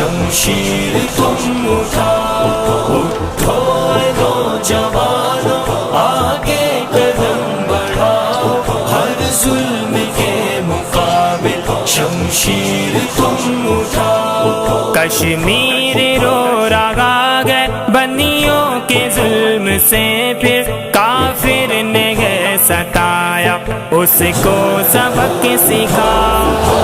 شمشیر تم اٹھاؤ، اٹھو اے نوجوانوں آگے قدم بڑھاؤ، ہر ظلم کے مقابل شمشیر تم اٹھاؤ۔ کشمیر رو رہا ہے بنیوں کے ظلم سے، پھر کافر نے ہے ستایا، اس کو سبق سکھاؤ۔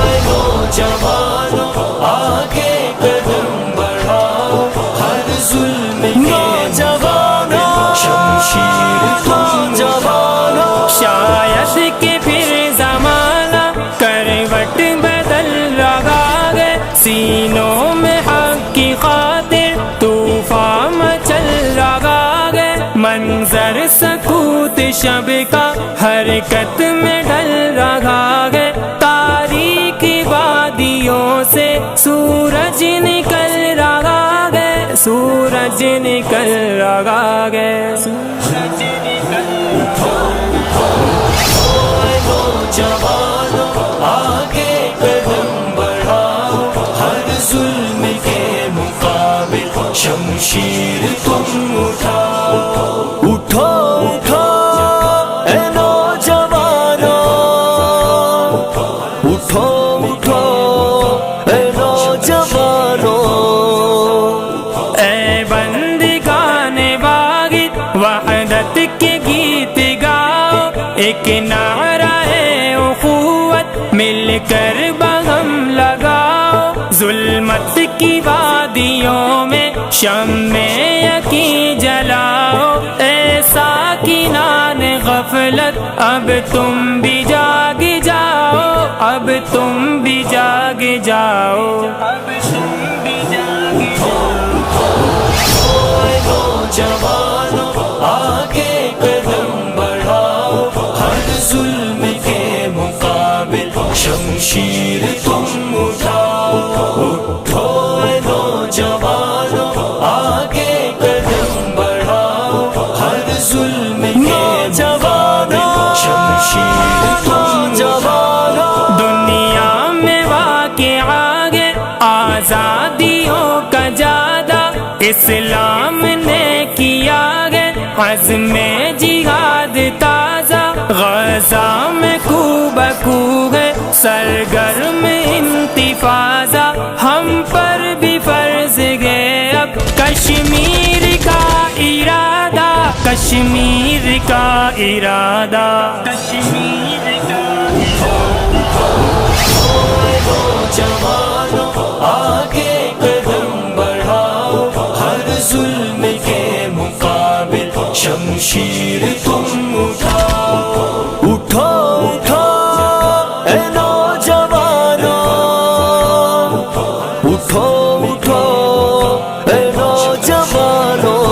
اے نوجوانوں آگے قدم بڑھاؤ، ہر ظلم کے مقابل شمشیر تم اٹھاؤ۔ شاید کہ پھر زمانہ کروٹ بدل رہا ہے، سینوں میں حق کی خاطر طوفان مچل رہا ہے، منظر سکوت شب کا حرکت میں ڈل رہا ہے، تاریکی وادیوں سے سورج نکل رہا ہے، سورج نکل رہا ہے، سورج نوجوانوں آگے قدم بڑھاؤ، ہر ظلم کے مقابل شمشیر تم اٹھاؤ، اٹھو اٹھو اے نوجوانوں، اٹھو اٹھو اے نوجوانوں۔ اے بندگان واحد وحدت کے گیت گاؤ، ایک نعرہ اخوت مل کر بہم لگاؤ، ظلمت کی وادیوں میں شمع یقین جلاؤ، اے ساکنان غفلت اب تم بھی جاگ جاؤ، اب تم بھی جاگ جاؤ، اب تم بھی جاگ جاؤ۔ اے نوجوانوں آگے قدم بڑھاؤ، ہر ظلم کے مقابل شمشیر تم اٹھاؤ، اٹھو اے نوجوانوں آگے قدم بڑھاؤ، ہر ظلم کے مقابل شمشیر تم اٹھاؤ۔ دنیا میں واقع آگے آزادیوں کا جادہ اسلام نے کیا ہے، عزم جہاد تازہ غزہ میں کو بکو ہے، سرگرم انتفاضہ ہم پر بھی فرض ہے اب، کشمیر کا ارادہ، کشمیر کا ارادہ، کشمیر کا نوجوانوں آگے قدم بڑھاؤ، ہر ظلم کے مقابل شمشیر تم اٹھاؤ، اٹھو اٹھو اے نوجوانوں، اٹھو اٹھو اے نوجوانوں۔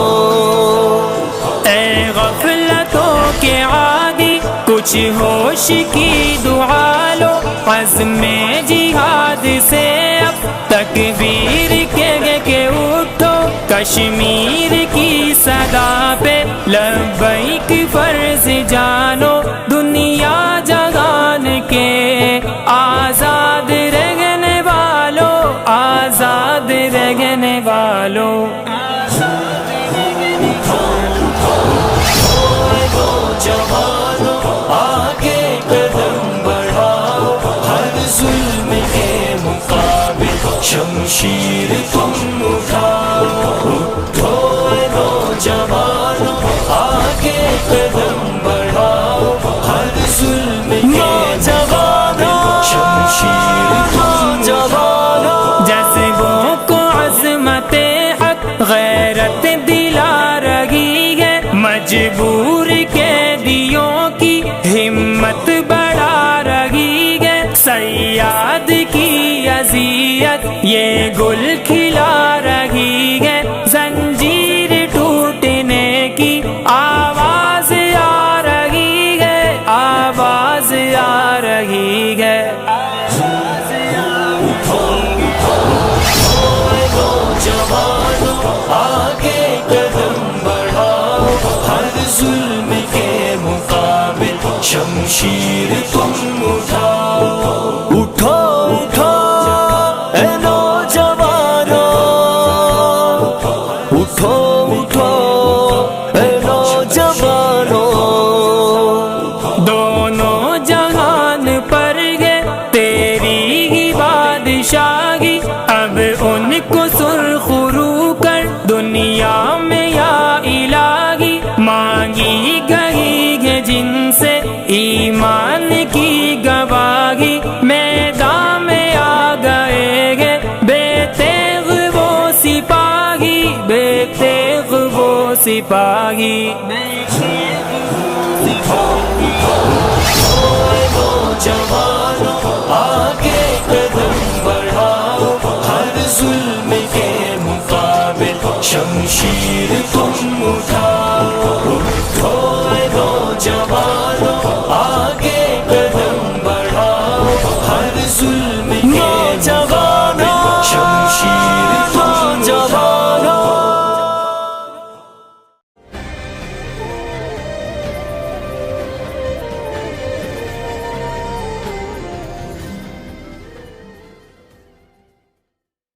اے غفلتوں کے عادی کچھ ہوش کی دعا لو، عزم جہاد سے اب تکبیر کے اٹھو، کشمیر کی صدا پہ لبیک فرض جانو، دنیا جہان کے آزاد رہنے والوں، آزاد رہنے والوں۔ نوجوانوں آگے قدم بڑھاؤ، ہر ظلم کے مقابل شمشیر تم اٹھاؤ، اٹھو اے نوجوانوں آگے قدم بڑھاؤ، ہر ظلم کے مقابل شمشیر تم اٹھاؤ۔ جذبوں کو عظمت حق غیرت دلا رہی ہے، مجبور قیدیوں کی ہمت بڑھا رہی ہے، صیاد کی اذیت یہ گل کھلا رہی ہے، زنجیر ٹوٹنے کی آواز آ رہی ہے، آواز آ رہی ہے۔ نوجوانوں آگے قدم بڑھاؤ، ہر ظلم کے مقابل شمشیر تم اٹھاؤ، اٹھو اٹھو اے نوجوانوں، سپاہی جوانوں آگے قدم بڑھاؤ ہر ظلم کے مقابل شمشیر تم اٹھاؤ